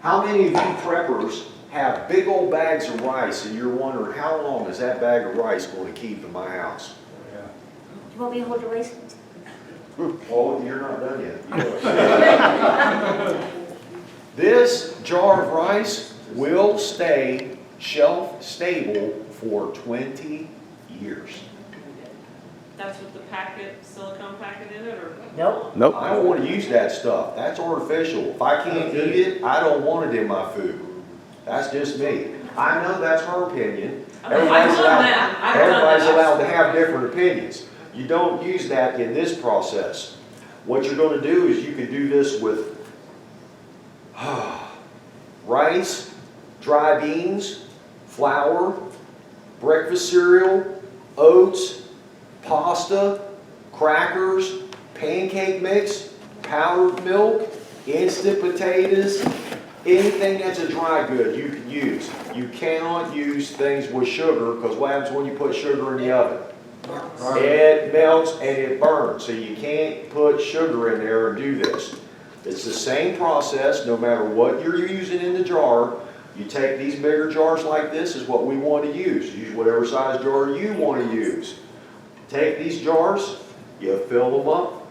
How many of you preppers have big old bags of rice and you're wondering how long is that bag of rice going to keep in my house? You want me to hold your rice? Oh, you're not done yet. This jar of rice will stay shelf stable for 20 years. That's with the packet, silicone packet in it, or? Nope. Nope. I don't want to use that stuff. That's artificial. If I can't eat it, I don't want it in my food. That's just me. I know that's her opinion. Everybody's allowed to have different opinions. You don't use that in this process. What you're going to do is you can do this with rice, dry beans, flour, breakfast cereal, oats, pasta, crackers, pancake mix, powdered milk, instant potatoes, anything that's a dry good you can use. You cannot use things with sugar because what happens when you put sugar in the oven? It melts and it burns. So you can't put sugar in there and do this. It's the same process no matter what you're using in the jar. You take these bigger jars like this is what we want to use. Use whatever size jar you want to use. Take these jars, you fill them up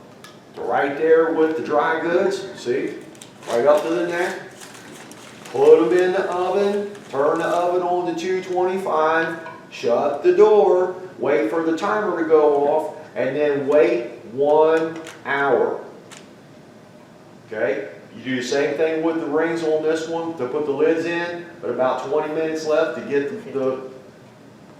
right there with the dry goods. See? Right up to the neck. Put them in the oven. Turn the oven on to 225. Shut the door. Wait for the timer to go off. And then wait 1 hour. Okay? You do the same thing with the rings on this one to put the lids in. But about 20 minutes left to get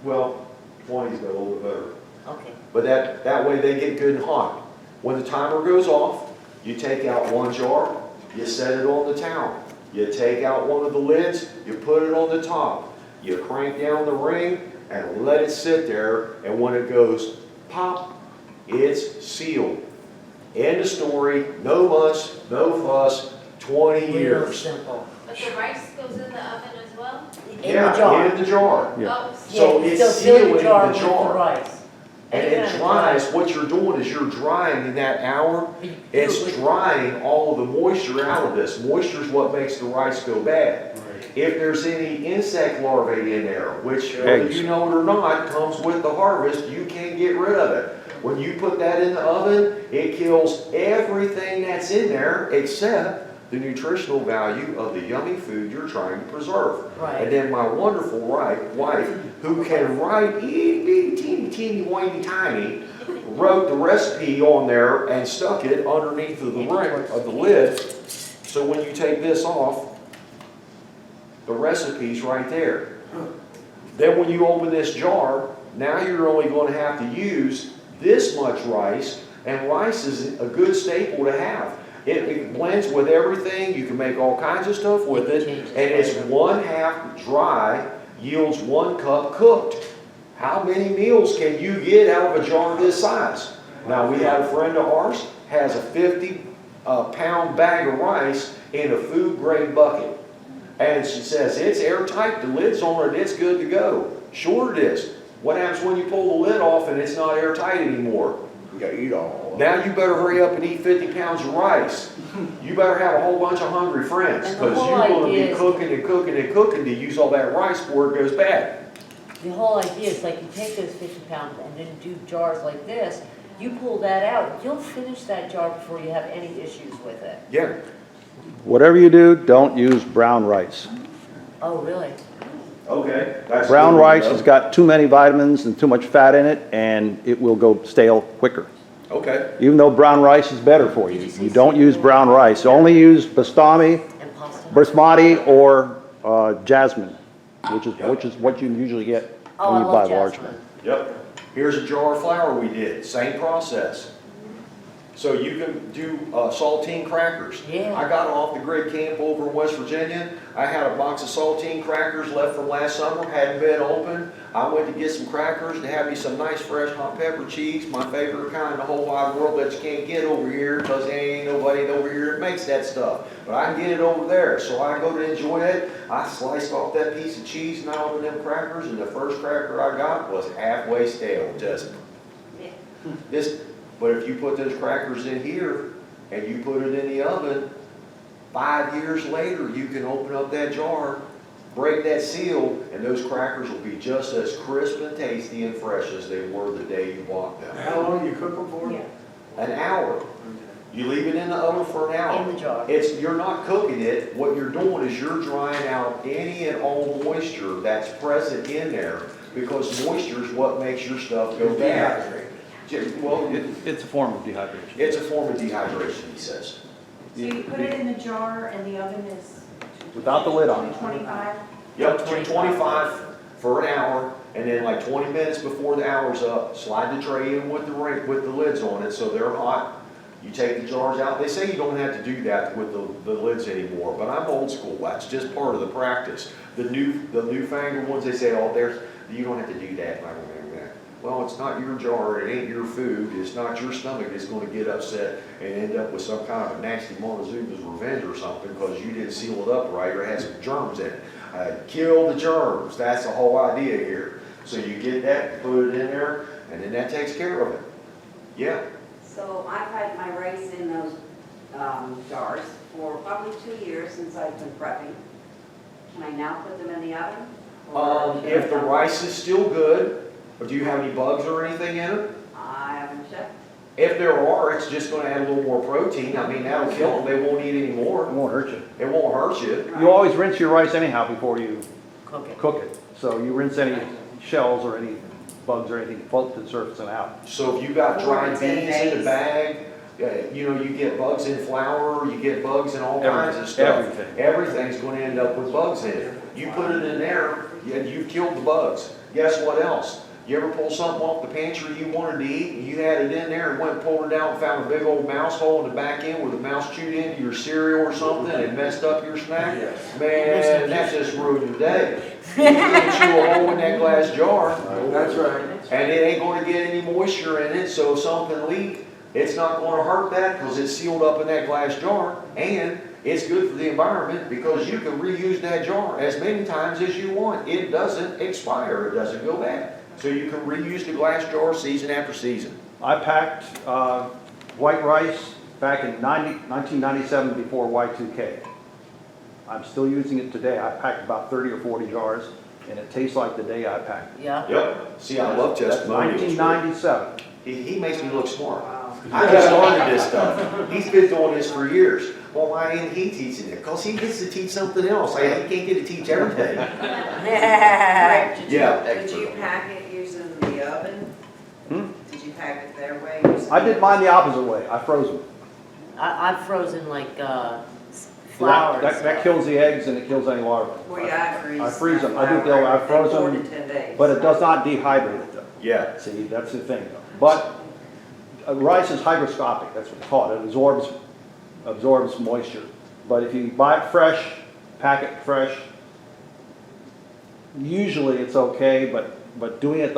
well, 20 is a little bit better. Okay. But that way they get good and hot. When the timer goes off, you take out one jar, you set it on the towel. You take out one of the lids, you put it on the top. You crank down the ring and let it sit there, and when it goes pop, it's sealed. End of story, no muss, no fuss, 20 Real years. simple. But the rice goes in the oven as well? In Yeah, the jar. in the jar. Yeah. Oh, So Yeah, you it's still fill sealing your jar the with jar. the rice. And Any it kind of dries, what you're doing is you're drying in that hour, it's drying all of the moisture out of this. Moisture is what makes the rice go bad. If there's any insect larvae in there, which whether you know it or not, comes with the harvest, you can get rid of it. When you put that in the oven, it kills everything that's in there except the nutritional value of the yummy food you're trying to preserve. Right. And then my wonderful wife, who can write itty teeny teeny whiny tiny, wrote the recipe on there and stuck it underneath of the ring of the lid. So when you take this off, the recipe's right there. Then when you open this jar, now you're only going to have to use this much rice, and rice is a good staple to have. It blends with everything. You can make all kinds of stuff with it, and it's 1/2 dry, yields 1 cup cooked. How many meals can you get out of a jar this size? Now, we had a friend of ours has a 50-pound bag of rice in a food-grade bucket. And she says, it's airtight, the lid's on it, it's good to go. Sure it is. What happens when you pull the lid off and it's not airtight anymore? You gotta eat all. Now you better hurry up and eat 50 pounds of rice. You better have a whole bunch of hungry friends, And the because whole you're going to idea be is- cooking and cooking and cooking to use all that rice before it goes bad. The whole idea is like you take those 50 pounds and then do jars like this, you pull that out, you'll finish that jar before you have any issues with it. Yeah. Whatever you do, don't use brown rice. Oh, really? Okay. That's Brown good to rice know. has got too many vitamins and too much fat in it, and it will go stale quicker. Okay. Even though brown rice is better for you. You don't use brown rice. Only use Basmati, And pasta? Basmati or Jasmine, which is what you usually get Oh, when I you buy love large jasmine. one. Yep. Here's a jar of flour we did. Same process. So you can do saltine crackers. Yeah. I got off the grid camp over in West Virginia. I had a box of saltine crackers left from last summer, hadn't been opened. I went to get some crackers to have me some nice fresh hot pepper cheese, my favorite kind in the whole wide world that you can't get over here because there ain't nobody over here that makes that stuff. But I can get it over there. So I go to enjoy it. I sliced off that piece of cheese and I opened them crackers, and the first cracker I got was halfway stale. Just this. But if you put those crackers in here and you put it in the oven, 5 years later, you can open up that jar, break that seal, and those crackers will be just as crisp and tasty and fresh as they were the day you bought them. How long you cook them for? Yeah. An hour. You leave it in the oven for an hour. In the jar. You're not cooking it, what you're doing is you're drying out any and all moisture that's present in there, because moisture is what makes your stuff go bad. Well, It's a form of dehydration. it's a form of dehydration, he says. So you put it in the jar and the oven is Without the lid on it. 25? Yep, 225 for an hour, and then like 20 minutes before the hour's up, slide the tray in with the lids on it so they're hot. You take the jars out. They say you don't have to do that with the lids anymore, but I'm old school. That's just part of the practice. The newfangled ones, they say, oh, you don't have to do that. Well, it's not your jar, it ain't your food, it's not your stomach that's gonna get upset and end up with some kind of a nasty Montezuma's revenge or something because you didn't seal it up right or had some germs in it. Kill the germs, that's the whole idea here. So you get that, put it in there, and then that takes care of it. Yeah. So I've had my rice in those jars for probably 2 years since I've been prepping. Can I now put them in the oven? Or should If I the not? rice is still good, or do you have any bugs or anything in it? I haven't checked. If there are, it's just gonna add a little more protein. I mean, that'll kill them, they won't eat any It more. won't hurt you. It won't hurt you. You always rinse your rice anyhow before you Cook it. cook it. So you rinse any shells or any bugs or anything float to the surface and out. So if you got Or dried it's in beans in a bags. bag, you get bugs in flour, you get bugs in all kinds of stuff. Everything. Everything's gonna end up with bugs in it. You put it in there, you've killed the bugs. Guess what else? You ever pull something off the pantry you wanted to eat, and you had it in there and went and pulled it out and found a big old mouse hole in the back end where the mouse chewed into your cereal or something and messed up your snack? Man, that just ruined your day. You can chew a hole in that glass jar. That's right. And it ain't gonna get any moisture in it, so if something leaks, it's not gonna hurt that because it's sealed up in that glass jar. And it's good for the environment because you can reuse that jar as many times as you want. It doesn't expire, it doesn't go bad. So you can reuse the glass jar season after season. I packed white rice back in 1997 before Y2K. I'm still using it today. I packed about 30 or 40 jars, and it tastes like the day I packed it. Yeah. Yep. See, I love That's testimonials. 1997. He makes me look smart. I just started this stuff. He's been doing this for years. Well, why ain't he teaching it? Because he gets to teach something else. He can't get to teach everything. Yeah. Yeah. Did you pack it using the oven? Hmm? Did you pack it their way? using I did the- mine the opposite way. I froze them. I've frozen like flour and That stuff. kills the eggs and it kills any water. Well, yeah, I freeze. I freeze them. I do flour, the- I froze everything, them, 4 to 10 days. But it does not dehydrate it though. Yeah. See, that's the thing. But rice is hygroscopic, that's what it's called. It absorbs moisture. But if you buy it fresh, pack it fresh, usually it's okay, but doing it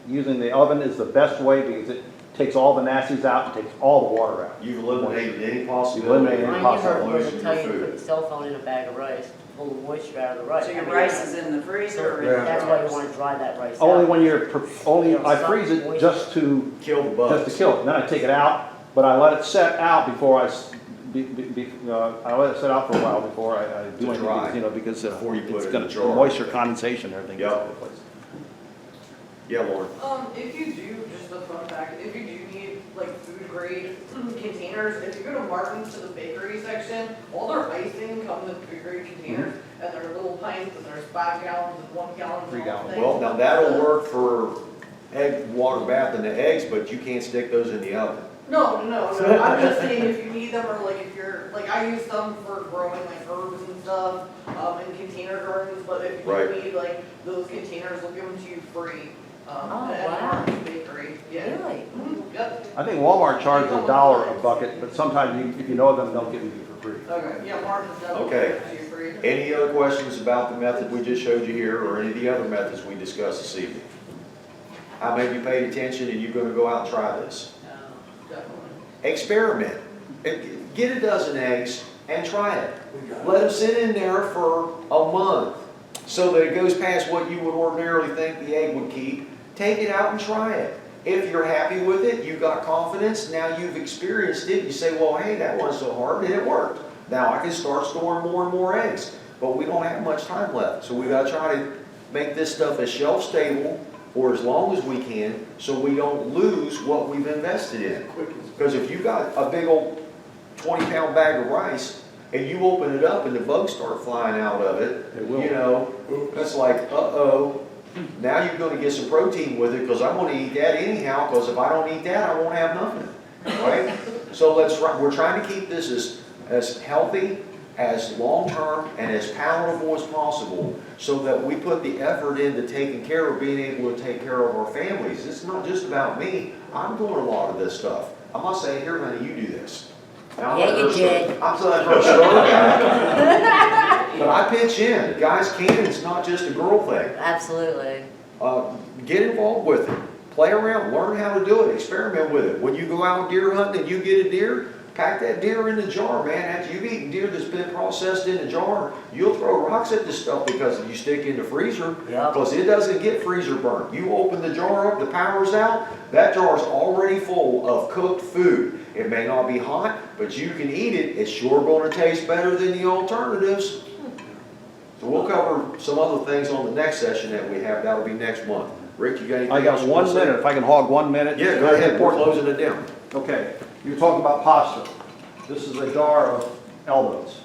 using the oven is the best way because it takes all the nasties out and takes all the water out. You've eliminated any possibility Eliminated of any Mine, you heard possible where they losing tell your you to put food. your cell phone in a bag of rice, to pull the moisture out of the rice. So I your mean, rice is in the freezer or in the That's why you jars? want to dry that rice out. Only when I freeze it just to Kill the bugs. kill it. And then I take it out, but I let it set out before I let it set out for a while before I do To anything, dry. because Before you put it's it in gonna, the jar. moisture condensation and everything Yep. goes all over the place. Yeah, Lauren. If you do, just a fun fact, if you do need like food grade containers, if you go to Martin's to the bakery section, all their icing comes in food grade containers, and they're little pints, and there's 5 gallons and 1 gallon. 3 gallons. Well, now that'll work for egg water bath and the eggs, but you can't stick those in the oven. No, I'm just saying if you need them, or like if you're, like I use them for growing like herbs and stuff, in container gardens, but if you Right. need like those containers, they'll give them to you free. Oh, At wow. Martin's Bakery, yeah. Really? Yep, I think Walmart charges $1 a bucket, but sometimes if you know them, they'll give them to you for free. okay, yeah, Martin's definitely Okay. give it to you free. Any other questions about the method we just showed you here or any of the other methods we discussed this evening? How many of you paid attention and you're gonna go out and try this? Definitely. Experiment. Get a dozen eggs and try it. Let them sit in there for a month so that it goes past what you would ordinarily think the egg would keep. Take it out and try it. If you're happy with it, you got confidence, now you've experienced it, you say, well, hey, that wasn't so hard and it worked. Now I can start storing more and more eggs, but we don't have much time left. So we gotta try to make this stuff as shelf stable for as long as we can, so we don't lose what we've invested in. Because if you got a big old 20-pound bag of rice, and you open it up and the bugs start flying out of it, It will. you know, it's like, uh-oh, now you're gonna get some protein with it, because I'm gonna eat that anyhow, because if I don't eat that, I won't have nothing, right? So we're trying to keep this as healthy, as long-term, and as palatable as possible, so that we put the effort into taking care of being able to take care of our families. It's not just about me. I'm doing a lot of this stuff. I'm not saying, here, honey, you do this. Now, Yeah, you did. I'm letting her start that. But I pitch in. Guys, canning's not just a girl thing. Absolutely. Get involved with it. Play around. Learn how to do it. Experiment with it. When you go out deer hunting and you get a deer, pack that deer in the jar, man. After you've eaten deer that's been processed in a jar, you'll throw rocks at this stuff because you stick it in the freezer. Yeah. Because it doesn't get freezer burnt. You open the jar up, the power's out, that jar's already full of cooked food. It may not be hot, but you can eat it. It's sure going to taste better than the alternatives. So we'll cover some other things on the next session that we have. That'll be next month. Rick, you got anything I got else you wanna 1 say? minute, if I can hog 1 minute. Yeah, go ahead. We're closing it down. Okay, you're talking about pasta. This is a jar of elbows.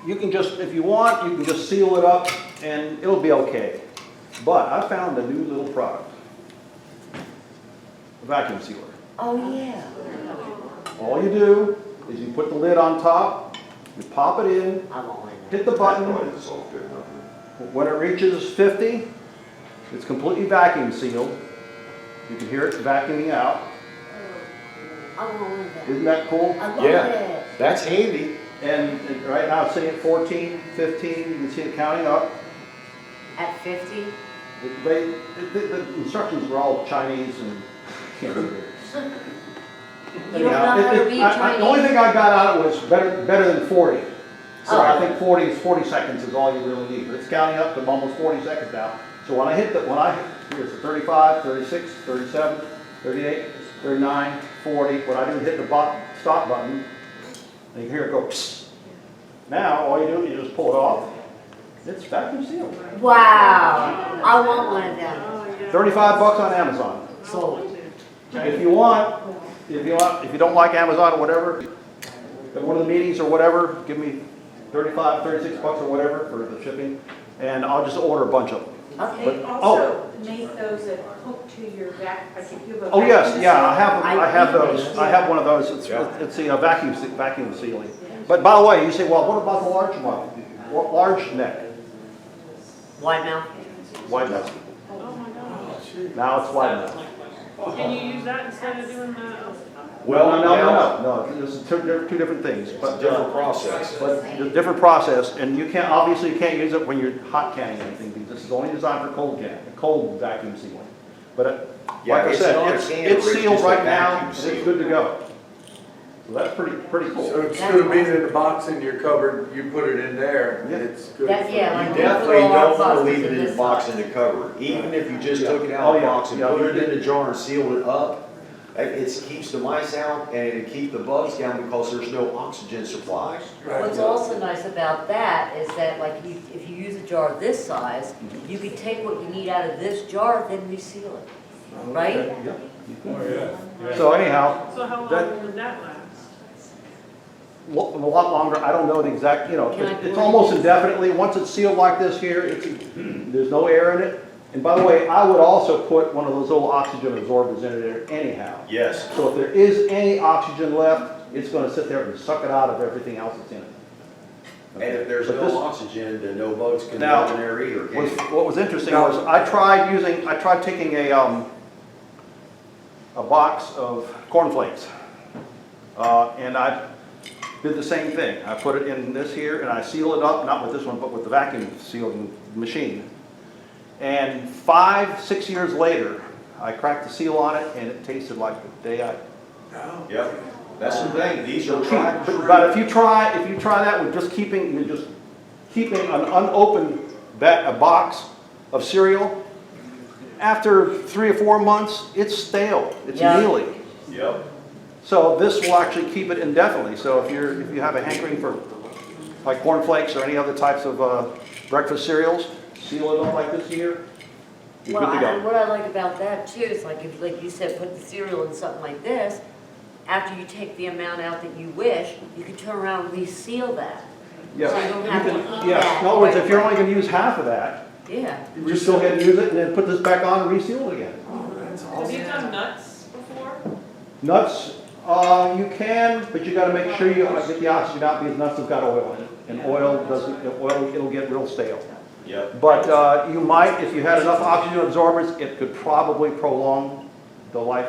You can just, if you want, you can just seal it up and it'll be okay. But I found a new little product. A vacuum sealer. Oh, yeah. All you do is you put the lid on top, you pop it in, I'm all in. hit the button. It's all good enough. When it reaches 50, it's completely vacuum sealed. You can hear it vacuuming out. I'm all in that. Isn't that cool? I love Yeah. it. That's handy. And right now it's sitting at 14, 15, you can see it counting up. At 50? The instructions were all Chinese and can't read it. You don't know how to read The only Chinese? thing I got out of it was better than 40. So Oh. I think 40 seconds is all you really need. But it's counting up to almost 40 seconds now. So when I hit here's the 35, 36, 37, 38, 39, 40. What I do is hit the stop button, and you hear it go psst. Now all you do is you just pull it off. It's vacuum sealed. Wow. I want one of them. $35 on Amazon. Sold. If you don't like Amazon or whatever, at one of the meetings or whatever, give me 35, 36 bucks or whatever for the shipping, and I'll just order a bunch of them. Okay. They also make those that hook to your back, like if you have a. Oh, yes, vacuum yeah, sealer. I have those. I have one of those. It's vacuum sealing. But by the way, you say, well, what about the large one? Large neck, Wide mouth? wide neck. Oh my gosh. Now it's wide neck. Can you use that instead of doing the? Well, No. They're two different things. It's a But different process. But it's a different process, and you can't, obviously you can't use it when you're hot canning anything, because this is only designed for cold vacuum sealing. But Yeah, like I it's said, not a it's canner, it's sealed just a right now, vacuum and seal. it's good to go. So that's pretty So cool. instead of being in the box in your cupboard, you put it in there, Yeah. it's good. That's- yeah, for- like- You definitely don't want to boxes leave it in in the this box size. in the cupboard. Even if you just Yeah. took it Oh, out of the yeah. box and Yeah. put it in the jar and sealed it up, it keeps the mice out and it keeps the bugs down because there's no oxygen supply. What's also nice about that is that, like, if you use a jar this size, you can take what you need out of this jar, then reseal it, right? Okay, yeah, you can. So anyhow, So how That- long would that last? a lot longer, I don't know the exact, Can I it's pour almost it? indefinitely. Once it's sealed like this here, there's no air in it. And by the way, I would also put one of those little oxygen absorbers in there anyhow. Yes. So if there is any oxygen left, it's gonna sit there and suck it out of everything else that's in it. And if there's But no this- oxygen, then no bugs can Now, live in there either, can they? What was interesting was, I tried taking a box of cornflakes, and I did the same thing. I put it in this here, and I seal it up, not with this one, but with the vacuum sealing machine. And 5-6 years later, I cracked the seal on it, and it tasted like the day I. Yep. That's the thing. These are tried and true. But if you try that with just keeping an unopened a box of cereal, after 3 or 4 months, it's stale, it's Yeah. mealy. Yep. So this will actually keep it indefinitely. So if you have a hankering for like cornflakes or any other types of breakfast cereals, seal it up like this here, you're Well, good to and go. what I like about that too is like if, like you said, put the cereal in something like this, after you take the amount out that you wish, you can turn around and reseal that. Yes. So you don't have to eat Yes. that. In other words, if you're only going to use half of that, Yeah. you just go ahead and use it and then put this back on and reseal it again. Have you done nuts before? Nuts, you can, but you got to make sure you get the oxygen out because nuts have got oil in it. And oil doesn't, it'll get real stale. Yep. But you might, if you had enough oxygen absorbers, it could probably prolong the life.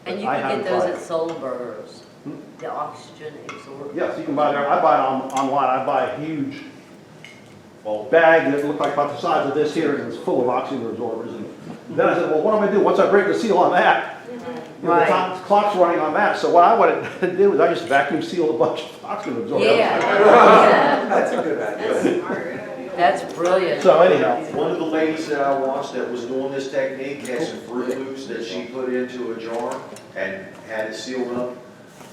And you I can haven't get those tried at it. Solberg's, the oxygen absorber. Yes, you can buy there. I buy it online. I buy a huge bag that looked like about the size of this here, and it was full of oxygen absorbers. And then I said, well, what am I going to do once I break the seal on that? You know, Right. the clock's running on that. So what I wanted to do is I just vacuum sealed a bunch of oxygen absorbers. Yeah. That's a good idea. That's brilliant. So anyhow, One of the ladies that I watched that was doing this technique had some Fruit Loops that she put into a jar and had it sealed up.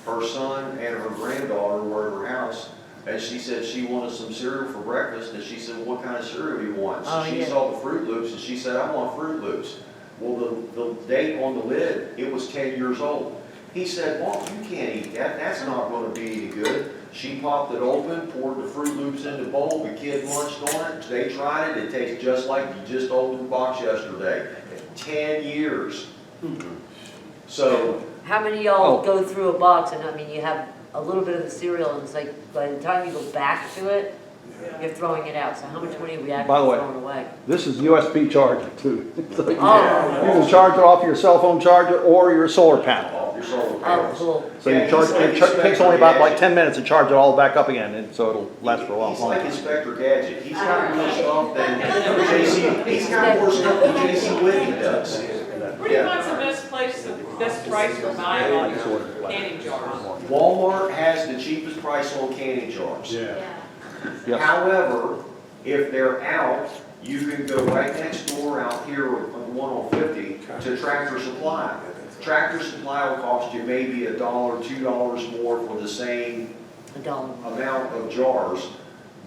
Her son and her granddaughter were at her house, and she said she wanted some cereal for breakfast, and she said, what kind of cereal do you want? So Oh, she yeah. saw the Fruit Loops, and she said, I want Fruit Loops. Well, the date on the lid, it was 10 years old. He said, Mom, you can't eat that. That's not going to be any good. She popped it open, poured the Fruit Loops in the bowl. The kid lunched on it. They tried it. It tastes just like you just opened the box yesterday. 10 years. So, How many of y'all Oh. go through a box and I mean, you have a little bit of the cereal and it's like, by the time you go back to it, you're throwing it out. So how much money are we By the actually way, throwing away? this is USB charger too. So you Oh, can charge it off your cell phone charger or your solar panel. off your solar oh, panels. cool. So you Yeah, charge, he's like it takes only about like 10 minutes to charge it all back up again, and so it'll last for a long He's like time. Inspector Gadget. He's got more stuff than JC, he's got more stuff than JC Whitney does. Where do you find the best place, the best price for buying like canning jars? Walmart has the cheapest price on canning jars. Yes. However, if they're out, you can go right next door out here on the 150 to Tractor Supply. Tractor Supply will cost you maybe $1, $2 more for the same $1. amount of jars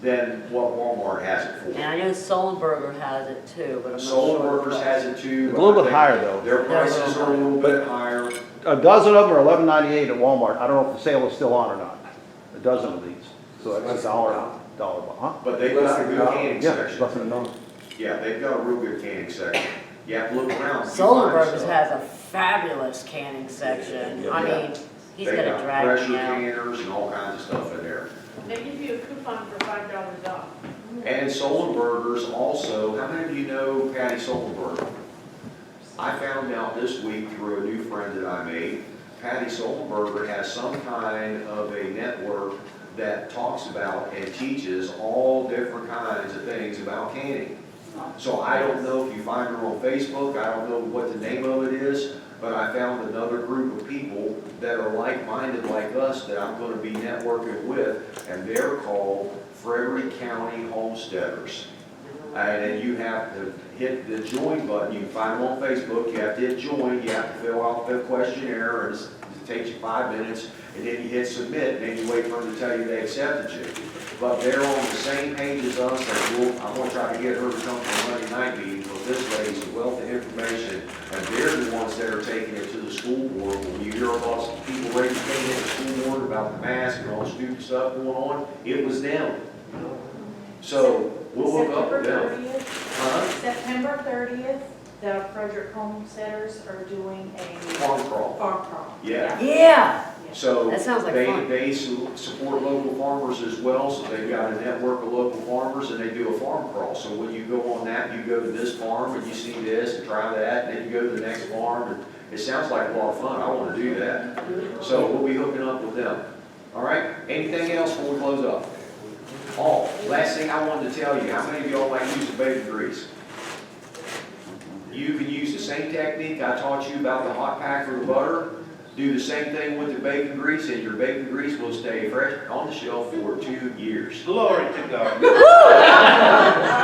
than what Walmart has it And for. I know Solberger has it too, but I'm not sure. Solberger's has it too. It's a little bit higher though. Their prices are a little bit higher. A dozen of them are $11.98 at Walmart. I don't know if the sale is still on or not. A dozen of these. So that's $1, huh? But they've got a good canning Yeah, it's less than section. a dollar. Yeah, they've got a real good canning section. You have to look around. You find Solberger's stuff. has a fabulous canning section. I Yeah. mean, he's They gonna got drag pressure me out. canners and all kinds of stuff in there. They give you a coupon for $5 off. And Solberger's also, how many of you know Patty Solberger? I found out this week through a new friend that I made. Patty Solberger has some kind of a network that talks about and teaches all different kinds of things about canning. So I don't know if you find her on Facebook, I don't know what the name of it is, but I found another group of people that are like-minded like us that I'm going to be networking with, and they're called Frederick County Homesteaders. And then you have to hit the join button. You can find them on Facebook. You have to hit join. You have to fill out the questionnaire, and it takes you 5 minutes. And then you hit submit, and then you wait for them to tell you they accepted you. But they're on the same page as us. And I'm going to try to get her to come to a Monday night meeting because this lady's a wealth of information, and they're the ones that are taking it to the school board. When you hear about people raising hand at the school board about the mask and all the stupid stuff going on, it was them. So we'll look up with them. September 30th, the Frederick Homesteaders are doing a Farm crawl. farm crawl. Yeah. Yeah, So That sounds like fun. they support local farmers as well, so they've got a network of local farmers and they do a farm crawl. So when you go on that, you go to this farm and you see this and try that, and then you go to the next farm, and it sounds like a lot of fun. I want to do that. So we'll be hooking up with them. All right, anything else before we close up? Last thing I wanted to tell you, how many of y'all like using bacon grease? You can use the same technique I taught you about the hot pack for the butter. Do the same thing with the bacon grease, and your bacon grease will stay fresh on the shelf for 2 years. Glory to God.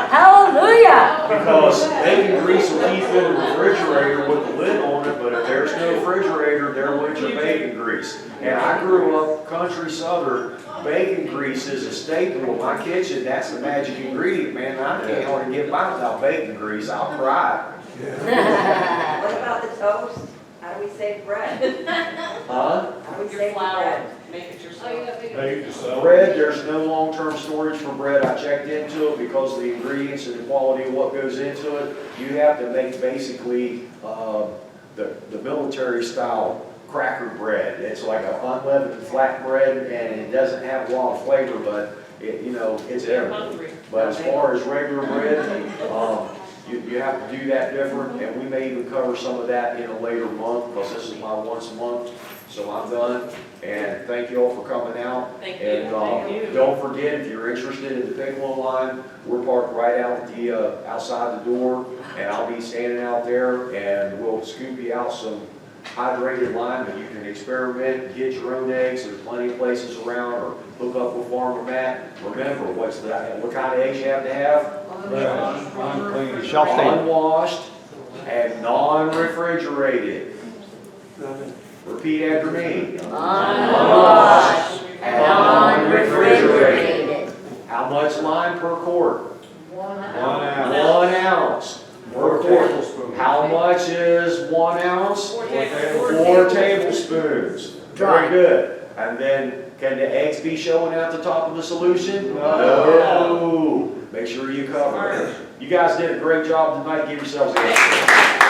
Hallelujah! Because bacon grease will keep in the refrigerator with the lid on it, but if there's no refrigerator, there went your bacon grease. And I grew up country southern, bacon grease is a staple in my kitchen. That's the magic ingredient, man. I can't hardly get by without bacon grease. I'll cry. What about the toast? How do we save bread? Huh? How do we Your save the flour, bread? make it Oh, you yourself. got big. Bread, there's no long-term storage for bread. I checked into it because of the ingredients and the quality of what goes into it. You have to make basically the military style cracker bread. It's like an unleavened flat bread, and it doesn't have a lot of flavor, but it, you know, it's You're everything. hungry. But as far as regular bread, you have to do that different, and we may even cover some of that in a later month, because this is my once a month, so I'm done. And thank you all for coming out. Thank you. And Thank you. don't forget, if you're interested in the piccolo line, we're parked right out at the, outside the door, and I'll be standing out there, and we'll scoop you out some hydrated lime, and you can experiment, get your own eggs. There's plenty of places around, or hook up with Farmer Matt. Remember, what kind of eggs you have to have? Shelf stable. Unwashed and non-refrigerated. Repeat after me. Unwashed and non-refrigerated. How much lime per quart? 1 ounce. 1 ounce per quart. How much is 1 ounce? 4 tablespoons. Very good. And then, can the eggs be showing out the top of the solution? No. Make sure you cover it. You guys did a great job tonight. Give yourselves a hand.